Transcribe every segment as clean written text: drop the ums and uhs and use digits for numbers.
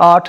8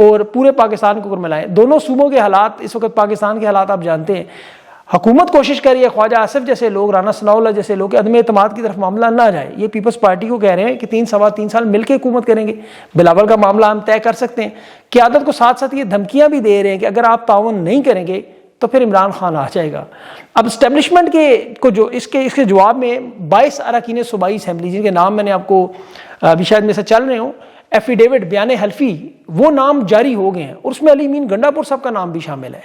اور پورے پاکستان کو اگر ملائیں. دونوں صوبوں کے حالات اس وقت پاکستان کے حالات آپ جانتے ہیں. حکومت کوشش کر رہی ہے خواجہ آصف جیسے لوگ, رانا ثناءاللہ جیسے لوگ, عدم اعتماد کی طرف معاملہ نہ جائے. یہ پیپلز پارٹی کو کہہ رہے ہیں کہ 3 سال مل کے حکومت کریں گے. بلاول کا معاملہ ہم طے کر سکتے ہیں. قیادت کو ساتھ ساتھ یہ دھمکیاں بھی دے رہے ہیں کہ اگر آپ تعاون نہیں کریں گے تو پھر عمران خان آ جائے گا. اب اسٹیبلشمنٹ کو جو اس کے جواب میں 22 اراکین صوبائی اسمبلی, جن کے نام میں نے آپ کو ابھی شاید میں سے چل رہے ہوں, ایفیڈیوٹ بیان حلفی, وہ نام جاری ہو گئے ہیں, اور اس میں علی امین گنڈا پور صاحب کا نام بھی شامل ہے.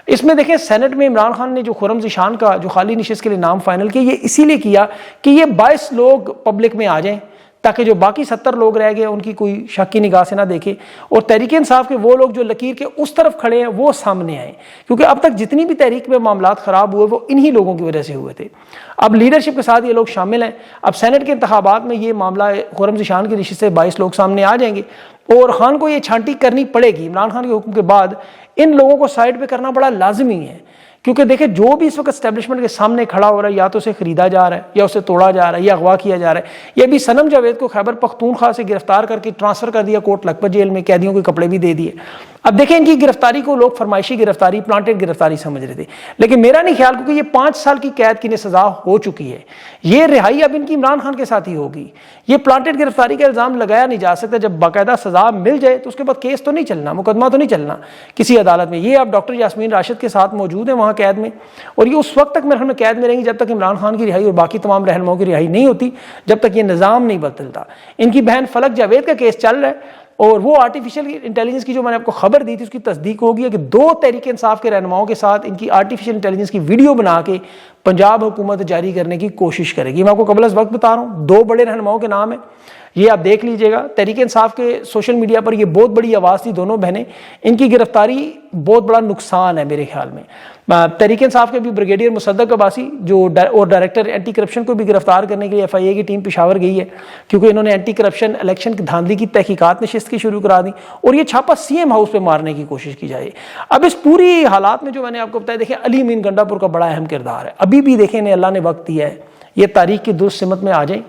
اس میں دیکھیں سینٹ میں عمران خان نے جو خرم ذیشان کا جو خالی نشست کے لیے نام فائنل کیا, یہ اسی لیے کیا کہ یہ 22 لوگ پبلک میں آ جائیں تاکہ جو باقی 70 لوگ رہ گئے ان کی کوئی شک کی نگاہ سے نہ دیکھے, اور تحریک انصاف کے وہ لوگ جو لکیر کے اس طرف کھڑے ہیں وہ سامنے آئیں, کیونکہ اب تک جتنی بھی تحریک میں معاملات خراب ہوئے وہ انہی لوگوں کی وجہ سے ہوئے تھے. اب لیڈرشپ کے ساتھ یہ لوگ شامل ہیں. اب سینٹ کے انتخابات میں یہ معاملہ خرم ذیشان کی نشست سے 22 لوگ سامنے آ جائیں گے, اور خان کو یہ چھانٹی کرنی پڑے گی. عمران خان کے حکم کے بعد ان لوگوں کو سائڈ پہ کرنا بڑا لازمی ہے, کیونکہ دیکھیں جو بھی اس وقت اسٹیبلشمنٹ کے سامنے کھڑا ہو رہا ہے, یا تو اسے خریدا جا رہا ہے, یا اسے توڑا جا رہا ہے, یا اغوا کیا جا رہا ہے. یہ بھی صنم جاوید کو خیبر پختونخوا سے گرفتار کر کے ٹرانسفر کر دیا کوٹ لکھپت جیل میں, قیدیوں کے کپڑے بھی دے دیے. اب دیکھیں ان کی گرفتاری کو لوگ فرمائشی گرفتاری, پلانٹڈ گرفتاری سمجھ رہے تھے, لیکن میرا نہیں خیال, کیونکہ یہ 5 سال کی قید کی سزا ہو چکی ہے. یہ رہائی اب ان کی عمران خان کے ساتھ ہی ہوگی. یہ پلانٹڈ گرفتاری کا الزام لگایا نہیں جا سکتا. جب باقاعدہ سزا مل جائے تو اس کے بعد کیس تو نہیں چلنا, مقدمہ تو نہیں چلنا کسی عدالت میں. یہ اب ڈاکٹر یاسمین راشد کے ساتھ موجود ہیں وہاں قید میں, اور یہ اس وقت تک میرے خیال میں قید میں رہیں گی جب تک عمران خان کی رہائی اور باقی تمام رہنماؤں کی رہائی نہیں ہوتی, جب تک یہ نظام نہیں بدلتا. ان کی بہن فلک جاوید کا کیس چل رہا ہے, اور وہ آرٹیفیشل انٹیلیجنس کی جو میں نے آپ کو خبر دی تھی اس کی تصدیق ہو گئی ہے کہ 2 تحریک انصاف کے رہنماؤں کے ساتھ ان کی آرٹیفیشل انٹیلیجنس کی ویڈیو بنا کے پنجاب حکومت جاری کرنے کی کوشش کرے گی. میں آپ کو قبل از وقت بتا رہا ہوں, 2 بڑے رہنماؤں کے نام ہیں, یہ آپ دیکھ لیجئے گا. تحریک انصاف کے سوشل میڈیا پر یہ بہت بڑی آواز تھی دونوں بہنیں. ان کی گرفتاری بہت بڑا نقصان ہے میرے خیال میں. تحریک انصاف کے بھی بریگیڈیئر مصدق عباسی جو اور ڈائریکٹر اینٹی کرپشن کو بھی گرفتار کرنے کے لیے ایف آئی اے کی ٹیم پشاور گئی ہے, کیونکہ انہوں نے اینٹی کرپشن الیکشن کی دھاندلی کی تحقیقات نشست کی شروع کرا دی, اور یہ چھاپا سی ایم ہاؤس پہ مارنے کی کوشش کی جائے. اب اس پوری حالات میں جو میں نے آپ کو بتایا, دیکھیں علی امین گنڈا پور کا بڑا اہم کردار ہے. ابھی بھی دیکھیں اللہ نے وقت دیا ہے, یہ تاریخ کی درست سمت میں آ جائیں,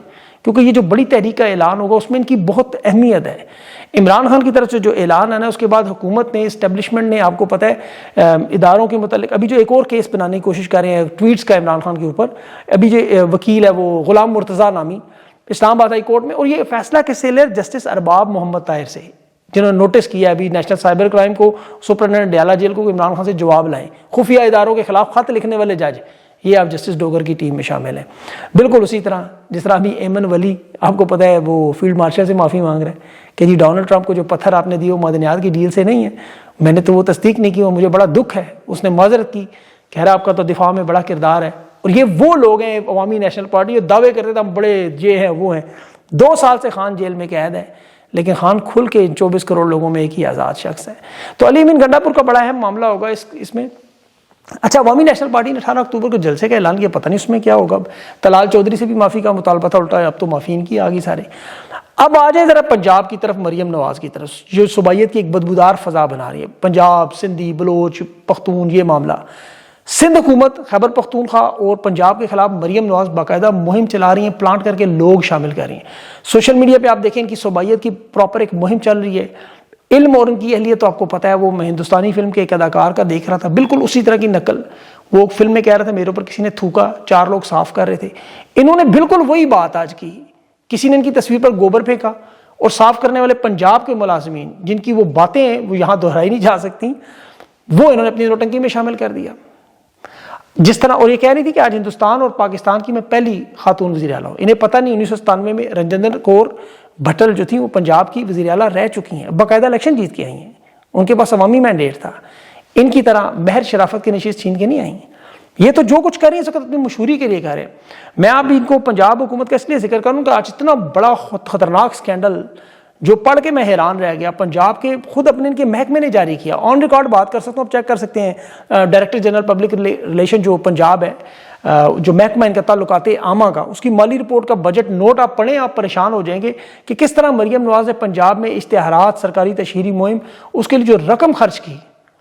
کیونکہ یہ جو بڑی تحریک کا اعلان ہوگا اس میں ان کی بہت اہمیت ہے. عمران خان کی طرف سے جو اعلان ہے نا, اس کے بعد حکومت نے, اسٹیبلشمنٹ نے, آپ کو پتہ ہے اداروں کے متعلق ابھی جو ایک اور کیس بنانے کی کوشش کر رہے ہیں ٹویٹس کا عمران خان کے اوپر. ابھی جو وکیل ہے وہ غلام مرتضیٰ نامی اسلام آباد ہائی کورٹ میں, اور یہ فیصلہ کس سے جسٹس ارباب محمد طاہر سے, جنہوں نے نوٹس کیا ابھی نیشنل سائبر کرائم کو, سپرنٹینڈنٹ ڈیالہ جیل کو عمران خان سے جواب لائیں. خفیہ اداروں کے خلاف خط لکھنے والے جج, یہ آپ جسٹس ڈوگر کی ٹیم میں شامل ہیں. بالکل اسی طرح جس طرح ابھی ایمن ولی, آپ کو پتہ ہے وہ فیلڈ مارشل سے معافی مانگ رہے ہیں کہ جی ڈونلڈ ٹرمپ کو جو پتھر آپ نے دیے وہ معدنیات کی ڈیل سے نہیں ہے, میں نے تو وہ تصدیق نہیں کی, وہ مجھے بڑا دکھ ہے. اس نے معذرت کی, کہہ رہا آپ کا تو دفاع میں بڑا کردار ہے. اور یہ وہ لوگ ہیں عوامی نیشنل پارٹی جو دعوے کرتے تھے ہم بڑے یہ ہیں وہ ہیں. 2 سال سے خان جیل میں قید ہے, لیکن خان کھل کے 24 کروڑ لوگوں میں ایک ہی آزاد شخص ہے. تو علی امین گنڈا پور کا بڑا اہم معاملہ ہوگا اس میں. اچھا, عوامی نیشنل پارٹی نے 18 اکتوبر کو جلسے کا اعلان کیا, پتہ نہیں اس میں کیا ہوگا. طلال چودھری سے بھی معافی کا مطالبہ تھا, الٹا اب تو معافی ان کی آ گئی سارے. اب آ جائیں ذرا پنجاب کی طرف, مریم نواز کی طرف, جو صوبائیت کی ایک بدبودار فضا بنا رہی ہے. پنجاب, سندھی, بلوچ, پختون, یہ معاملہ. سندھ حکومت خیبر پختونخوا اور پنجاب کے خلاف مریم نواز باقاعدہ مہم چلا رہی ہیں, پلانٹ کر کے لوگ شامل کر رہی ہیں. سوشل میڈیا پہ آپ دیکھیں ان کی صوبائیت کی پراپر ایک مہم چل رہی ہے. علم اور ان کی اہلیت تو آپ کو پتہ ہے, وہ میں ہندوستانی فلم کے ایک اداکار کا دیکھ رہا تھا, بالکل اسی طرح کی نقل. وہ فلم میں کہہ رہا تھا میرے اوپر کسی نے تھوکا, 4 لوگ صاف کر رہے تھے. انہوں نے بالکل وہی بات آج کی, کسی نے ان کی تصویر پر گوبر پھینکا, اور صاف کرنے والے پنجاب کے ملازمین جن کی وہ باتیں ہیں وہ یہاں دہرائی نہیں جا سکتی, وہ انہوں نے اپنی نوٹنکی میں شامل کر دیا. جس طرح, اور یہ کہہ رہی تھی کہ آج ہندوستان اور پاکستان کی میں پہلی خاتون وزیر اعلیٰ ہوں. انہیں پتہ نہیں 1997 میں رنجندر کور بھٹل جو تھیں وہ پنجاب کی وزیر اعلیٰ رہ چکی ہیں, باقاعدہ الیکشن جیت کے آئی ہیں, ان کے پاس عوامی مینڈیٹ تھا. ان کی طرح مہر شرافت کی نشست چھین کے نہیں آئی ہیں. یہ تو جو کچھ کر رہی ہیں اس وقت اپنی مشہوری کے لیے کر رہے ہیں. میں اب ان کو پنجاب حکومت کا اس لیے ذکر کروں کہ آج اتنا بڑا خطرناک سکینڈل جو پڑھ کے میں حیران رہ گیا, پنجاب کے خود اپنے ان کے محکمے نے جاری کیا. آن ریکارڈ بات کر سکتا ہوں, آپ چیک کر سکتے ہیں. ڈائریکٹر جنرل پبلک ریلیشن جو پنجاب ہے, جو محکمہ ان کا تعلقات عامہ کا, اس کی مالی رپورٹ کا بجٹ نوٹ آپ پڑھیں, آپ پریشان ہو جائیں گے کہ کس طرح مریم نواز نے پنجاب میں اشتہارات, سرکاری تشہیری مہم, اس کے لیے جو رقم خرچ کی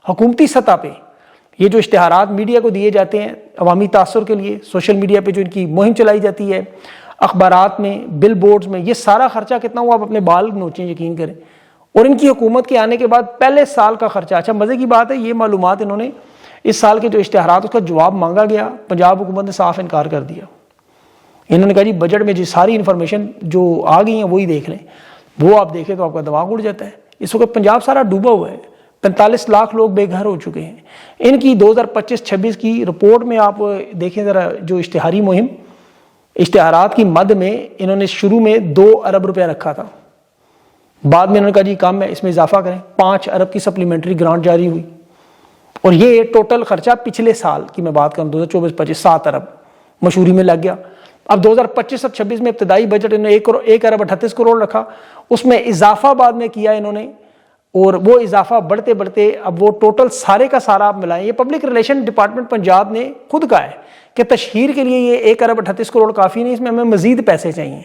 حکومتی سطح پہ, یہ جو اشتہارات میڈیا کو دیے جاتے ہیں عوامی تاثر کے لیے, سوشل میڈیا پہ جو ان کی مہم چلائی جاتی ہے, اخبارات میں, بل بورڈز میں, یہ سارا خرچہ کتنا ہوا آپ اپنے بال نوچیں, یقین کریں. اور ان کی حکومت کے آنے کے بعد پہلے سال کا خرچہ، اچھا مزے کی بات ہے یہ معلومات انہوں نے اس سال کے جو اشتہارات اس کا جواب مانگا گیا، پنجاب حکومت نے صاف انکار کر دیا. انہوں نے کہا جی بجٹ میں جی ساری انفارمیشن جو آ گئی ہیں وہی دیکھ لیں. وہ آپ دیکھیں تو آپ کا دماغ اڑ جاتا ہے. اس وقت پنجاب سارا ڈوبا ہوا ہے، 45 لاکھ لوگ بے گھر ہو چکے ہیں. ان کی 2025-26 کی رپورٹ میں آپ دیکھیں ذرا، جو اشتہاری مہم، اشتہارات کی مد میں انہوں نے شروع میں 2 ارب روپے رکھا تھا، بعد میں انہوں نے کہا جی کم ہے اس میں اضافہ کریں، 5 ارب کی سپلیمنٹری گرانٹ جاری ہوئی. اور یہ ٹوٹل خرچہ پچھلے سال کی میں بات کروں 2024-25 7 ارب مشہوری میں لگ گیا. اب 2025-26 میں ابتدائی بجٹ انہوں نے 1 ارب 38 کروڑ رکھا، اس میں اضافہ بعد میں کیا انہوں نے، اور وہ اضافہ بڑھتے بڑھتے اب وہ ٹوٹل سارے کا سارا آپ ملائیں. یہ پبلک ریلیشن ڈپارٹمنٹ پنجاب نے خود کہا ہے کہ تشہیر کے لیے یہ 1 ارب 38 کروڑ کافی نہیں، اس میں ہمیں مزید پیسے چاہیے.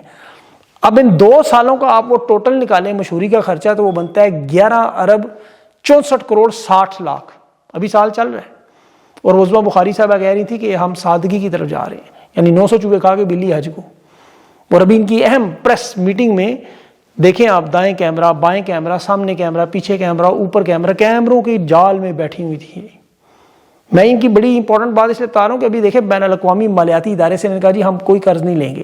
اب ان 2 سالوں کا آپ وہ ٹوٹل نکالیں مشہوری کا خرچہ تو وہ بنتا ہے 11 ارب 64 کروڑ 60 لاکھ. ابھی سال چل رہا ہے. اور عظمیٰ بخاری صاحبہ کہہ رہی تھی کہ ہم سادگی کی طرف جا رہے ہیں، یعنی 900 چوہے کھا کے بلی حج کو. اور ابھی ان کی اہم پریس میٹنگ میں دیکھیں آپ، دائیں کیمرہ، بائیں کیمرہ، سامنے کیمرہ، پیچھے کیمرہ، اوپر کیمرہ، کیمروں کی جال میں بیٹھی ہوئی تھی. میں ان کی بڑی امپورٹنٹ بات اس لیے بتا رہا ہوں کہ ابھی دیکھیں بین الاقوامی مالیاتی ادارے سے نے کہا جی ہم کوئی قرض نہیں لیں گے.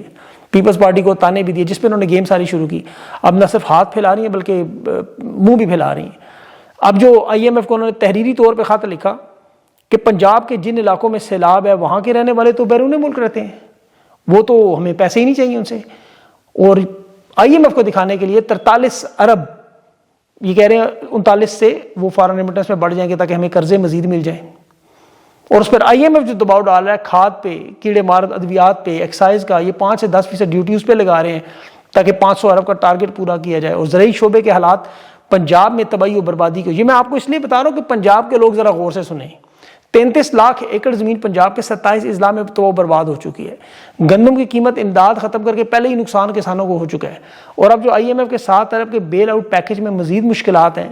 پیپلز پارٹی کو تانے بھی دیے جس پہ انہوں نے گیم ساری شروع کی. اب نہ صرف ہاتھ پھیلا رہی ہیں بلکہ منہ بھی پھیلا رہی ہیں. اب جو IMF کو انہوں نے تحریری طور پہ خط لکھا کہ پنجاب کے جن علاقوں میں سیلاب ہے وہاں کے رہنے والے تو بیرون ملک رہتے ہیں، وہ تو ہمیں پیسے ہی نہیں چاہیے ان سے. اور IMF کو دکھانے کے لیے 43 ارب، یہ کہہ رہے ہیں 39 سے وہ فارن ریمیٹنس میں بڑھ جائیں گے تاکہ ہمیں قرضے مزید مل جائیں. اور اس پر IMF جو دباؤ ڈال رہا ہے کھاد پہ، کیڑے مار ادویات پہ، ایکسائز کا یہ 5 سے 10% ڈیوٹیز پہ لگا رہے ہیں تاکہ 500 ارب کا ٹارگٹ پورا کیا جائے. اور زرعی شعبے کے حالات پنجاب میں تباہی و بربادی کو، یہ میں آپ کو اس لیے بتا رہا ہوں کہ پنجاب کے لوگ ذرا غور سے سنیں. 33 لاکھ ایکڑ زمین پنجاب کے 27 اضلاع میں تو برباد ہو چکی ہے. گندم کی قیمت امداد ختم کر کے پہلے ہی نقصان کسانوں کو ہو چکا ہے. اور اب جو IMF کے 7 ارب کے بیل آؤٹ پیکج میں مزید مشکلات ہیں.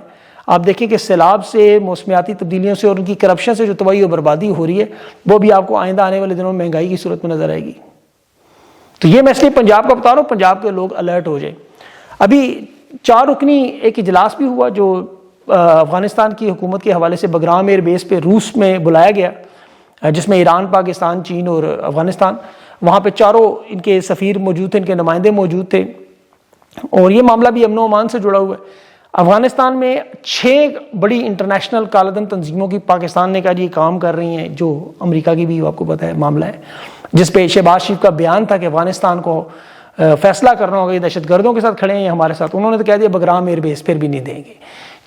آپ دیکھیں کہ سیلاب سے، موسمیاتی تبدیلیوں سے اور ان کی کرپشن سے جو تباہی و بربادی ہو رہی ہے وہ بھی آپ کو آئندہ آنے والے دنوں میں مہنگائی کی صورت میں نظر آئے گی. تو یہ میں اس لیے پنجاب کا بتا رہا ہوں، پنجاب کے لوگ الرٹ ہو جائیں. ابھی 4 رکنی ایک اجلاس بھی ہوا جو افغانستان کی حکومت کے حوالے سے بگرام ایئر بیس پہ روس میں بلایا گیا، جس میں ایران، پاکستان، چین اور افغانستان، وہاں پہ چاروں ان کے سفیر موجود تھے، ان کے نمائندے موجود تھے. اور یہ معاملہ بھی امن و امان سے جڑا ہوا ہے. افغانستان میں 6 بڑی انٹرنیشنل کالعدم تنظیموں کی پاکستان نے کہا جی یہ کام کر رہی ہیں، جو امریکہ کی بھی آپ کو پتہ ہے معاملہ ہے، جس پہ شہباز شریف کا بیان تھا کہ افغانستان کو فیصلہ کرنا ہوگا یہ دہشت گردوں کے ساتھ کھڑے ہیں ہمارے ساتھ. انہوں نے تو کہہ دیا بگرام ایئر بیس پھر بھی نہیں دیں گے.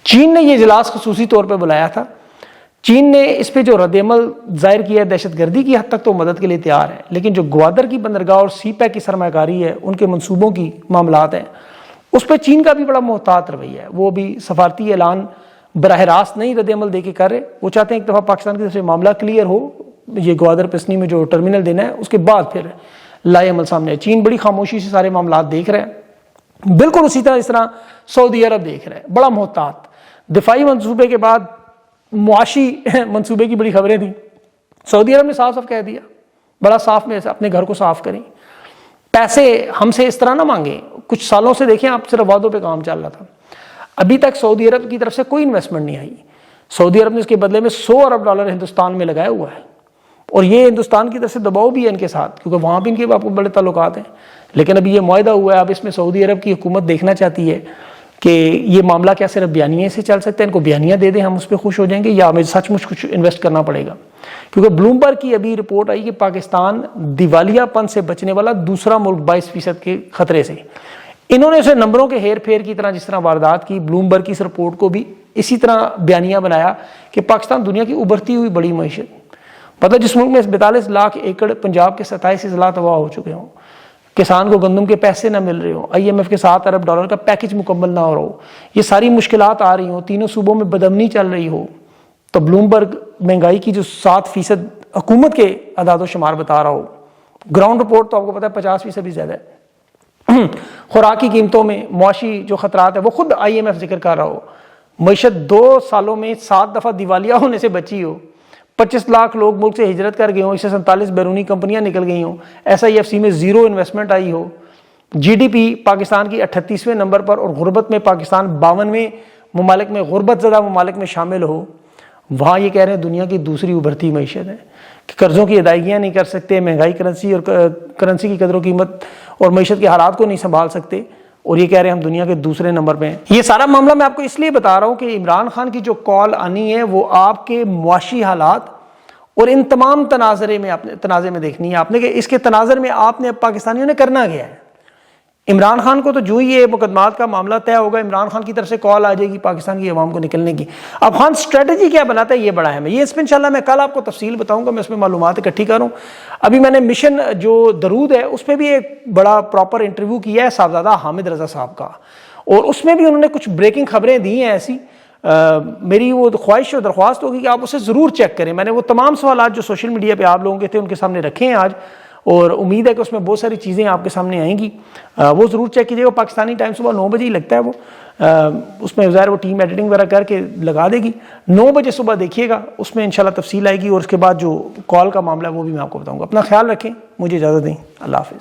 چین نے یہ اجلاس خصوصی طور پہ بلایا تھا. چین نے اس پہ جو رد عمل ظاہر کیا ہے دہشت گردی کی حد تک تو مدد کے لیے تیار ہے، لیکن جو گوادر کی بندرگاہ اور سی پیک کی سرمایہ کاری ہے، ان کے منصوبوں کی معاملات ہیں، اس پہ چین کا بھی بڑا محتاط رویہ ہے. وہ بھی سفارتی اعلان براہ راست نہیں رد عمل دے کے کر رہے. وہ چاہتے ہیں ایک دفعہ پاکستان کی طرف سے معاملہ کلیئر ہو، یہ گوادر پسنی میں جو ٹرمینل دینا ہے اس کے بعد پھر لائے عمل سامنے. چین بڑی خاموشی سے سارے معاملات دیکھ رہے ہیں، بالکل اسی طرح اس طرح سعودی عرب دیکھ رہے ہیں، بڑا محتاط. دفاعی منصوبے کے بعد معاشی منصوبے کی بڑی خبریں تھیں. سعودی عرب نے صاف صاف کہہ دیا، بڑا صاف میں اپنے گھر کو صاف کریں، پیسے ہم سے اس طرح نہ مانگیں. کچھ سالوں سے دیکھیں آپ صرف وعدوں پہ کام چل رہا تھا، ابھی تک سعودی عرب کی طرف سے کوئی انویسٹمنٹ نہیں آئی. سعودی عرب نے اس کے بدلے میں $100 ارب ہندوستان میں لگایا ہوا ہے. اور یہ ہندوستان کی طرف سے دباؤ بھی ہے ان کے ساتھ، کیونکہ وہاں بھی ان کے آپ کو بڑے تعلقات ہیں. لیکن ابھی یہ معاہدہ ہوا ہے، اب اس میں سعودی عرب کی حکومت دیکھنا چاہتی ہے کہ یہ معاملہ کیا صرف بیانیے سے چل سکتا ہے، ان کو بیانیاں دے دیں ہم اس پہ خوش ہو جائیں گے، یا ہمیں سچ مچ کچھ انویسٹ کرنا پڑے گا. کیونکہ بلومبرگ کی ابھی رپورٹ آئی کہ پاکستان دیوالیہ پن سے بچنے والا دوسرا ملک 22% کے خطرے سے. انہوں نے اسے نمبروں کے ہیر پھیر کی طرح جس طرح واردات کی، بلومبرگ کی اس رپورٹ کو بھی اسی طرح بیانیہ بنایا کہ پاکستان دنیا کی ابھرتی ہوئی بڑی معیشت. مطلب جس ملک میں 42 لاکھ ایکڑ پنجاب کے 27 اضلاع تباہ ہو چکے ہوں، کسان کو گندم کے پیسے نہ مل رہے ہوں، IMF کے $7 ارب کا پیکج مکمل نہ ہو رہا ہو، یہ ساری مشکلات آ رہی ہوں، تینوں صوبوں میں بدامنی چل رہی ہو، تو بلومبرگ مہنگائی کی جو 7% حکومت کے اعداد و شمار بتا رہا ہو، گراؤنڈ رپورٹ تو آپ کو پتا ہے 50% بھی زیادہ ہے. خوراک کی قیمتوں میں معاشی جو خطرات ہیں وہ خود IMF ذکر کر رہا ہو. معیشت 2 سالوں میں 7 دفعہ دیوالیہ ہونے سے بچی ہو، 25 لاکھ لوگ ملک سے ہجرت کر گئے ہوں، اس سے 47 بیرونی کمپنیاں نکل گئی ہوں، SIFC میں 0 انویسٹمنٹ آئی ہو. جی ڈی پی پاکستان کی 38ویں نمبر پر، اور غربت میں پاکستان 52ویں ممالک میں، غربت زدہ ممالک میں شامل ہو، وہاں یہ کہہ رہے ہیں دنیا کی دوسری ابھرتی معیشت ہے کہ قرضوں کی ادائیگیاں نہیں کر سکتے، مہنگائی کرنسی اور کرنسی کی قدر و قیمت اور معیشت کے حالات کو نہیں سنبھال سکتے، اور یہ کہہ رہے ہیں ہم دنیا کے دوسرے نمبر پہ ہیں۔ یہ سارا معاملہ میں آپ کو اس لیے بتا رہا ہوں کہ عمران خان کی جو کال آنی ہے وہ آپ کے معاشی حالات اور ان تمام تناظر میں دیکھنی ہے آپ نے کہ اس کے تناظر میں آپ نے اب پاکستانیوں نے کرنا کیا ہے۔ عمران خان کو تو جو ہی یہ مقدمات کا معاملہ طے ہوگا، عمران خان کی طرف سے کال آ جائے گی پاکستان کی عوام کو نکلنے کی۔ اب خان اسٹریٹجی کیا بناتا ہے یہ بڑا ہے، یہ اس میں انشاءاللہ میں کل آپ کو تفصیل بتاؤں گا، میں اس میں معلومات اکٹھی کروں۔ ابھی میں نے مشن جو درود ہے اس پہ بھی ایک بڑا پراپر انٹرویو کیا ہے صاحبزادہ حامد رضا صاحب کا، اور اس میں بھی انہوں نے کچھ بریکنگ خبریں دی ہیں ایسی۔ میری وہ خواہش اور درخواست ہوگی کہ آپ اسے ضرور چیک کریں۔ میں نے وہ تمام سوالات جو سوشل میڈیا پہ آپ لوگوں کے تھے ان کے سامنے رکھے ہیں آج، اور امید ہے کہ اس میں بہت ساری چیزیں آپ کے سامنے آئیں گی، وہ ضرور چیک کیجیے گا۔ پاکستانی ٹائم صبح 9 بجے ہی لگتا ہے وہ، اس میں ظاہر وہ ٹیم ایڈیٹنگ وغیرہ کر کے لگا دے گی۔ 9 بجے صبح دیکھیے گا، اس میں انشاءاللہ تفصیل آئے گی، اور اس کے بعد جو کال کا معاملہ ہے وہ بھی میں آپ کو بتاؤں گا۔ اپنا خیال رکھیں، مجھے اجازت دیں، اللہ حافظ۔